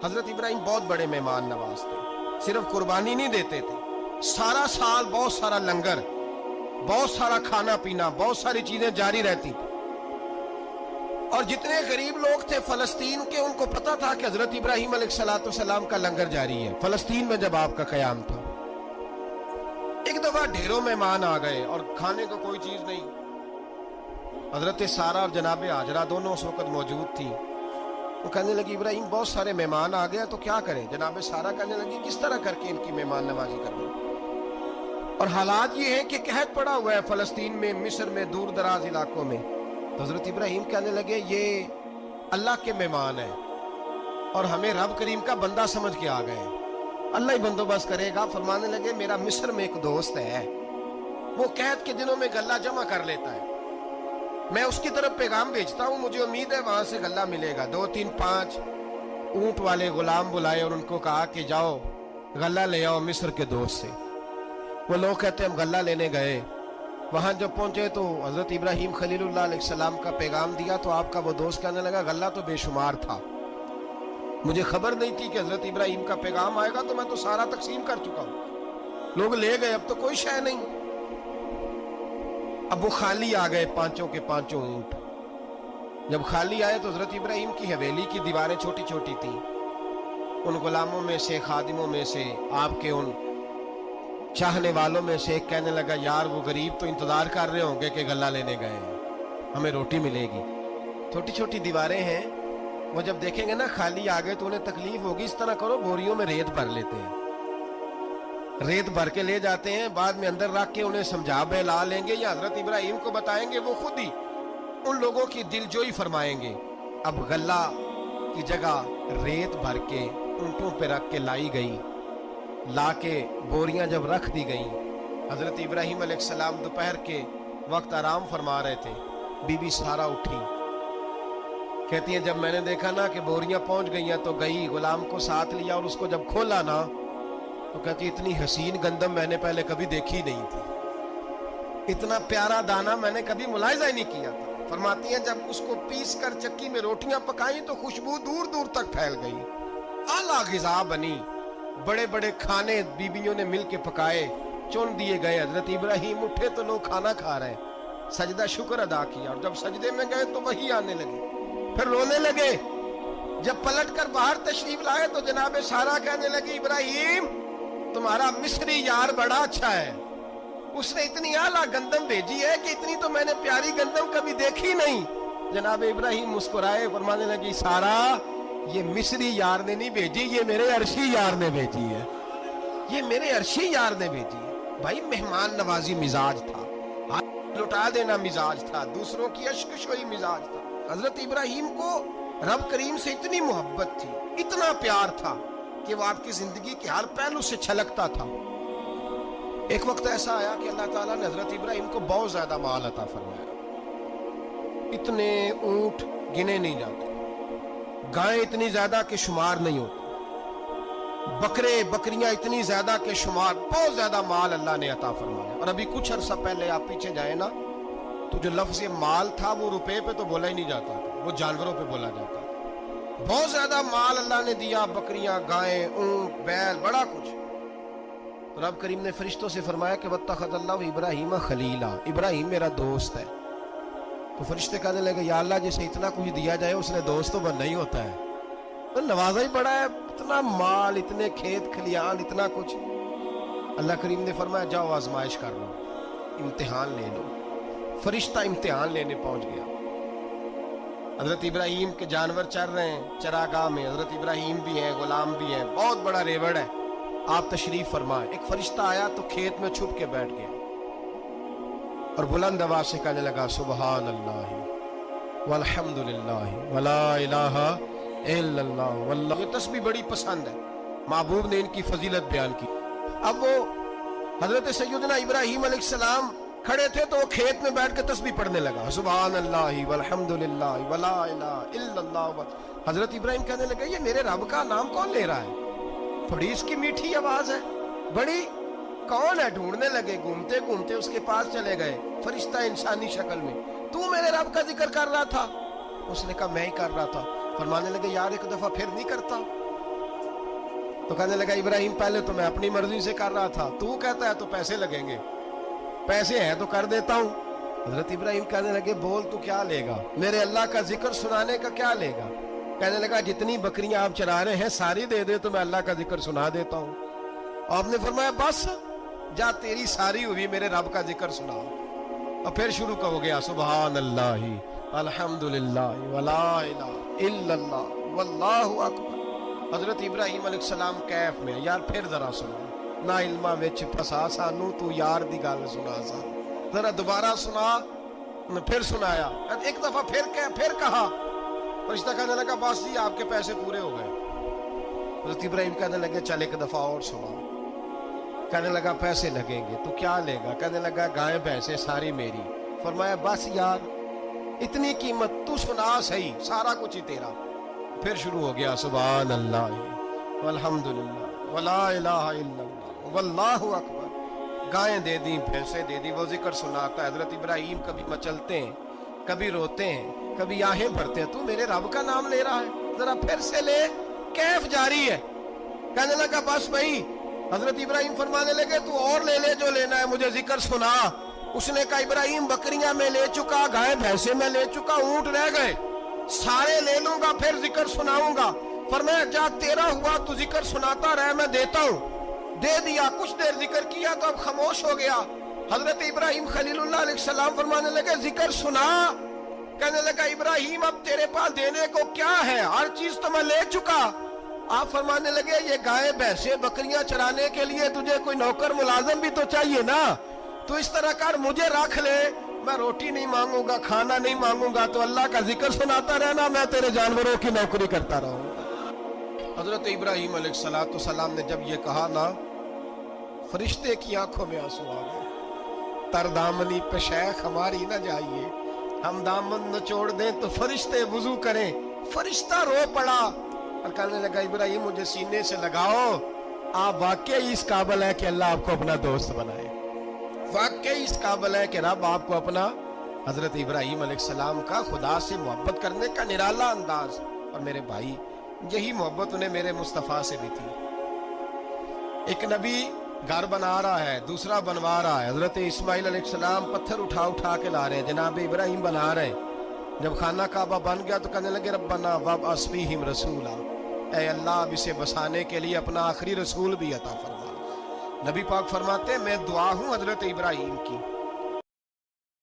حضرت ابراہیم بہت بڑے مہمان نواز تھے، صرف قربانی نہیں دیتے تھے، سارا سال بہت سارا لنگر، بہت سارا کھانا پینا، بہت ساری چیزیں جاری رہتی تھی۔ اور جتنے غریب لوگ تھے فلسطین کے، ان کو پتا تھا کہ حضرت ابراہیم علیہ السلام کا لنگر جاری ہے فلسطین میں جب آپ کا قیام تھا۔ ایک دفعہ ڈھیروں مہمان آ گئے اور کھانے کو کوئی چیز نہیں۔ حضرت سارہ اور جناب ہاجرہ دونوں اس وقت موجود تھی۔ وہ کہنے لگی ابراہیم بہت سارے مہمان آ گئے تو کیا کریں؟ جناب سارہ کہنے لگی کس طرح کر کے ان کی مہمان نوازی کریں؟ اور حالات یہ ہیں کہ قحط پڑا ہوا ہے فلسطین میں، مصر میں، دور دراز علاقوں میں۔ تو حضرت ابراہیم کہنے لگے یہ اللہ کے مہمان ہیں اور ہمیں رب کریم کا بندہ سمجھ کے آ گئے، اللہ ہی بندوبست کرے گا۔ فرمانے لگے میرا مصر میں ایک دوست ہے، وہ قحط کے دنوں میں غلہ جمع کر لیتا ہے، میں اس کی طرف پیغام بھیجتا ہوں، مجھے امید ہے وہاں سے غلہ ملے گا۔ 2 3 5 اونٹ والے غلام بلائے اور ان کو کہا کہ جاؤ غلہ لے آؤ مصر کے دوست سے۔ وہ لوگ کہتے ہم غلہ لینے گئے، وہاں جب پہنچے تو حضرت ابراہیم خلیل اللہ علیہ السلام کا پیغام دیا تو آپ کا وہ دوست کہنے لگا غلہ تو بے شمار تھا، مجھے خبر نہیں تھی کہ حضرت ابراہیم کا پیغام آئے گا، تو میں تو سارا تقسیم کر چکا ہوں، لوگ لے گئے، اب تو کوئی شے نہیں۔ اب وہ خالی آ گئے 5 کے 5 اونٹ۔ جب خالی آئے تو حضرت ابراہیم کی حویلی کی دیواریں چھوٹی چھوٹی تھیں، ان غلاموں میں سے، خادموں میں سے، آپ کے ان چاہنے والوں میں سے ایک کہنے لگا یار وہ غریب تو انتظار کر رہے ہوں گے کہ غلہ لینے گئے ہیں، ہمیں روٹی ملے گی۔ چھوٹی چھوٹی دیواریں ہیں، وہ جب دیکھیں گے نا خالی آ گئے تو انہیں تکلیف ہوگی، اس طرح کرو بوریوں میں ریت بھر لیتے ہیں، ریت بھر کے لے جاتے ہیں، بعد میں اندر رکھ کے انہیں سمجھا بہلا لیں گے یا حضرت ابراہیم کو بتائیں گے، وہ خود ہی ان لوگوں کی دل جوئی فرمائیں گے۔ اب غلہ کی جگہ ریت بھر کے اونٹوں پہ رکھ کے لائی گئی، لا کے بوریاں جب رکھ دی گئیں، حضرت ابراہیم علیہ السلام دوپہر کے وقت آرام فرما رہے تھے۔ بی بی سارہ اٹھی، کہتی ہیں جب میں نے دیکھا نا کہ بوریاں پہنچ گئی ہیں تو گئی، غلام کو ساتھ لیا اور اس کو جب کھولا نا تو کہتی اتنی حسین گندم میں نے پہلے کبھی دیکھی نہیں تھی، اتنا پیارا دانہ میں نے کبھی ملاحظہ ہی نہیں کیا تھا۔ فرماتی ہیں جب اس کو پیس کر چکی میں روٹیاں پکائیں تو خوشبو دور دور تک پھیل گئی، اعلیٰ غذا بنی، بڑے بڑے کھانے بیویوں نے مل کے پکائے، چن دیے گئے۔ حضرت ابراہیم اٹھے تو لوگ کھانا کھا رہے، سجدہ شکر ادا کیا، اور جب سجدے میں گئے تو وہی آنے لگے، پھر رونے لگے۔ جب پلٹ کر باہر تشریف لائے تو جناب سارہ کہنے لگی ابراہیم تمہارا مصری یار بڑا اچھا ہے، اس نے اتنی اعلیٰ گندم بھیجی ہے کہ اتنی تو میں نے پیاری گندم کبھی دیکھی نہیں۔ جناب ابراہیم مسکرائے، فرمانے لگی سارہ یہ مصری یار نے نہیں بھیجی، یہ میرے عرشی یار نے بھیجی ہے، یہ میرے عرشی یار نے بھیجی ہے۔ بھائی مہمان نوازی مزاج تھا، ہاتھ لٹا دینا مزاج تھا، دوسروں کی اشکشوئی مزاج تھا۔ حضرت ابراہیم کو رب کریم سے اتنی محبت تھی، اتنا پیار تھا کہ وہ آپ کی زندگی کے ہر پہلو سے چھلکتا تھا۔ ایک وقت ایسا آیا کہ اللہ تعالیٰ نے حضرت ابراہیم کو بہت زیادہ مال عطا فرمایا، اتنے اونٹ گنے نہیں جاتے، گائیں اتنی زیادہ کہ شمار نہیں ہوتے، بکرے بکریاں اتنی زیادہ کہ شمار، بہت زیادہ مال اللہ نے عطا فرمایا۔ اور ابھی کچھ عرصہ پہلے آپ پیچھے جائیں نا تو جو لفظ مال تھا وہ روپے پہ تو بولا ہی نہیں جاتا تھا، وہ جانوروں پہ بولا جاتا تھا۔ بہت زیادہ مال اللہ نے دیا، بکریاں، گائیں، اونٹ، بیل، بڑا کچھ۔ تو رب کریم نے فرشتوں سے فرمایا کہ وَاتَّخَذَ اللَّهُ ابراہیم خلیلا، ابراہیم میرا دوست ہے۔ تو فرشتے کہنے لگے یا اللہ جسے اتنا کچھ دیا جائے اس نے دوست تو بننا ہی ہوتا ہے، تو نوازا ہی پڑا ہے، اتنا مال، اتنے کھیت کھلیان، اتنا کچھ۔ اللہ کریم نے فرمایا جاؤ آزمائش کر لو، امتحان لے لو۔ فرشتہ امتحان لینے پہنچ گیا۔ حضرت ابراہیم کے جانور چر رہے ہیں چراگاہ میں، حضرت ابراہیم بھی ہیں، غلام بھی ہیں، بہت بڑا ریوڑ ہے۔ آپ تشریف فرمائیں۔ ایک فرشتہ آیا تو کھیت میں چھپ کے بیٹھ گیا اور بلند آواز سے کہنے لگا سبحان اللہ والحمد للہ ولا الہ الا اللہ واللہ۔ یہ تسبیح بڑی پسند ہے، محبوب نے ان کی فضیلت بیان کی۔ اب وہ حضرت سیدنا ابراہیم علیہ السلام کھڑے تھے تو وہ کھیت میں بیٹھ کے تسبیح پڑھنے لگا، سبحان اللہ والحمد للہ ولا الہ الا اللہ۔ حضرت ابراہیم کہنے لگے یہ میرے رب کا نام کون لے رہا ہے؟ بڑی اس کی میٹھی آواز ہے، بڑی، کون ہے؟ ڈھونڈنے لگے، گھومتے گھومتے اس کے پاس چلے گئے، فرشتہ انسانی شکل میں، تو میرے رب کا ذکر کر رہا تھا؟ اس نے کہا میں ہی کر رہا تھا۔ فرمانے لگے یار ایک دفعہ پھر نہیں کرتا؟ تو کہنے لگا ابراہیم پہلے تو میں اپنی مرضی سے کر رہا تھا، تو کہتا ہے تو پیسے لگیں گے، پیسے ہیں تو کر دیتا ہوں۔ حضرت ابراہیم کہنے لگے بول تو کیا لے گا، میرے اللہ کا ذکر سنانے کا کیا لے گا؟ کہنے لگا جتنی بکریاں آپ چرا رہے ہیں ساری دے دے تو میں اللہ کا ذکر سنا دیتا ہوں۔ آپ نے فرمایا بس جا تیری ساری ہوئی میرے رب کا ذکر سنا۔ اور پھر شروع ہو گیا سبحان اللہ الحمدللہ ولا الہ الا اللہ واللہ اکبر۔ حضرت ابراہیم علیہ السلام کیف میں، یار پھر ذرا سنا، نہ علمہ وچ پھسا سانو، تو یار دی گل سنا سانو، ذرا دوبارہ سنا۔ پھر سنایا، ایک دفعہ پھر کہا۔ فرشتہ کہنے لگا بس جی آپ کے پیسے پورے ہو گئے۔ حضرت ابراہیم کہنے لگے چل ایک دفعہ اور سنا۔ کہنے لگا پیسے لگیں گے، تو کیا لے گا؟ کہنے لگا گائے بھینسیں ساری میری۔ فرمایا بس یار اتنی قیمت، تو سنا صحیح، سارا کچھ ہی تیرا۔ پھر شروع ہو گیا سبحان اللہ والحمدللہ ولا الہ الا اللہ واللہ اکبر۔ گائیں دے دی، بھینسیں دے دی، وہ ذکر سناتا ہے۔ حضرت ابراہیم کبھی مچلتے ہیں، کبھی روتے ہیں، کبھی آہیں بھرتے ہیں، تو میرے رب کا نام لے رہا ہے، ذرا پھر سے لے۔ کیف جاری ہے۔ کہنے لگا بس بھائی۔ حضرت ابراہیم فرمانے لگے تو اور لے لے جو لینا ہے، مجھے ذکر سنا۔ اس نے کہا ابراہیم بکریاں میں لے چکا، گائے بھینسیں میں لے چکا، اونٹ رہ گئے، سارے لے لوں گا پھر ذکر سناؤں گا۔ فرمایا جا تیرا ہوا تو ذکر سناتا رہ، میں دیتا ہوں۔ دے دیا، کچھ دیر ذکر کیا تو اب خاموش ہو گیا۔ حضرت ابراہیم خلیل اللہ علیہ السلام فرمانے لگے ذکر سنا۔ کہنے لگا ابراہیم اب تیرے پاس دینے کو کیا ہے، ہر چیز تو میں لے چکا۔ آپ فرمانے لگے یہ گائے بھینسیں بکریاں چرانے کے لیے تجھے کوئی نوکر ملازم بھی تو چاہیے نا، تو اس طرح کر مجھے رکھ لے، میں روٹی نہیں مانگوں گا، کھانا نہیں مانگوں گا، تو اللہ کا ذکر سناتا رہنا، میں تیرے جانوروں کی نوکری کرتا رہوں گا۔ حضرت ابراہیم علیہ السلام نے جب یہ کہا نا، فرشتے کی آنکھوں میں آنسو آ گئے۔ تر دامنی پہ شیخ ہماری نہ جائیے، ہم دامن نچوڑ دیں تو فرشتے وضو کریں۔ فرشتہ رو پڑا اور کہنے لگا ابراہیم مجھے سینے سے لگاؤ، آپ واقعی اس قابل ہے کہ اللہ آپ کو اپنا دوست بنائے، واقعی اس قابل ہے کہ رب آپ کو اپنا۔ حضرت ابراہیم علیہ السلام کا خدا سے محبت کرنے کا نرالا انداز، اور میرے بھائی یہی محبت انہیں میرے مصطفیٰ سے بھی تھی۔ ایک نبی گھر بنا رہا ہے، دوسرا بنوا رہا ہے۔ حضرت اسماعیل علیہ السلام پتھر اٹھا کے لا رہے ہیں، جناب ابراہیم بنا رہے ہیں۔ جب خانہ کعبہ بن گیا تو کہنے لگے ربنا وابعث فیہم رسولا، اے اللہ اب اسے بسانے کے لیے اپنا آخری رسول بھی عطا فرما۔ نبی پاک فرماتے ہیں میں دعا ہوں حضرت ابراہیم کی،